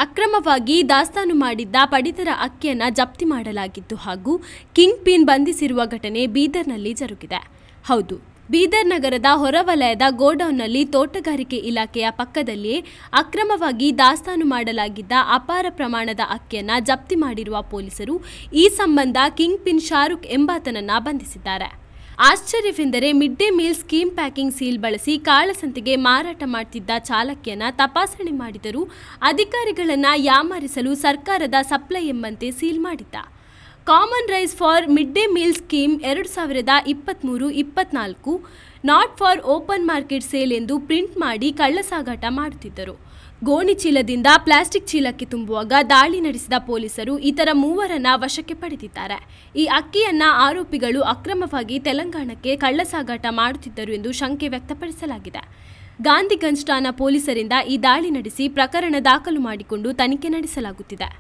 ಅಕ್ರಮವಾಗಿ ದಾಸ್ತಾನು ಮಾಡಿದ್ದ ಪಡಿತರ ಅಕ್ಕಿಯನ್ನು ಜಪ್ತಿ ಮಾಡಲಾಗಿತ್ತು ಹಾಗೂ ಕಿಂಗ್ ಪಿನ್ ಬಂಧಿಸಿರುವ ಘಟನೆ ಬೀದರ್ನಲ್ಲಿ ಜರುಗಿದೆ. ಹೌದು, ಬೀದರ್ ನಗರದ ಹೊರವಲಯದ ಗೋಡೌನ್ನಲ್ಲಿ ತೋಟಗಾರಿಕೆ ಇಲಾಖೆಯ ಪಕ್ಕದಲ್ಲಿಯೇ ಅಕ್ರಮವಾಗಿ ದಾಸ್ತಾನು ಮಾಡಲಾಗಿದ್ದ ಅಪಾರ ಪ್ರಮಾಣದ ಅಕ್ಕಿಯನ್ನು ಜಪ್ತಿ ಮಾಡಿರುವ ಪೊಲೀಸರು ಈ ಸಂಬಂಧ ಕಿಂಗ್ ಪಿನ್ ಶಾರುಖ್ ಎಂಬಾತನನ್ನು ಬಂಧಿಸಿದ್ದಾರೆ. ಆಶ್ಚರ್ಯವೆಂದರೆ mid day meal scheme packing seal ಬಳಸಿ ಕಾಳಸಂತೆಗೆ ಮಾರಾಟ ಮಾಡುತ್ತಿದ್ದ ಚಾಲಕಿಯನ್ನ ತಪಾಸಣೆ ಮಾಡಿದರೂ ಅಧಿಕಾರಿಗಳನ್ನು ಯಾಮಾರಿಸಲು ಸರ್ಕಾರದ ಸಪ್ಲೈ ಎಂಬಂತೆ ಸೀಲ್ ಮಾಡಿದ್ದ. Common rice for mid day meal scheme 2023-24 not for open market sale ಎಂದು ಪ್ರಿಂಟ್ ಮಾಡಿ ಕಳ್ಳಸಾಗಾಟ ಮಾಡುತ್ತಿದ್ದರು. ಗೋಣಿ ಚೀಲದಿಂದ ಪ್ಲಾಸ್ಟಿಕ್ ಚೀಲಕ್ಕೆ ತುಂಬುವಾಗ ದಾಳಿ ನಡೆಸಿದ ಪೊಲೀಸರು ಇತರ ಮೂವರನ್ನ ವಶಕ್ಕೆ ಪಡೆದಿದ್ದಾರೆ. ಈ ಅಕ್ಕಿಯನ್ನ ಆರೋಪಿಗಳು ಅಕ್ರಮವಾಗಿ ತೆಲಂಗಾಣಕ್ಕೆ ಕಳ್ಳಸಾಗಾಟ ಮಾಡುತ್ತಿದ್ದರು ಎಂದು ಶಂಕೆ ವ್ಯಕ್ತಪಡಿಸಲಾಗಿದೆ. ಗಾಂಧಿಗಂಜ್ ಠಾಣಾ ಪೊಲೀಸರಿಂದ ಈ ದಾಳಿ ನಡೆಸಿ ಪ್ರಕರಣ ದಾಖಲು ಮಾಡಿಕೊಂಡು ತನಿಖೆ ನಡೆಸಲಾಗುತ್ತಿದೆ.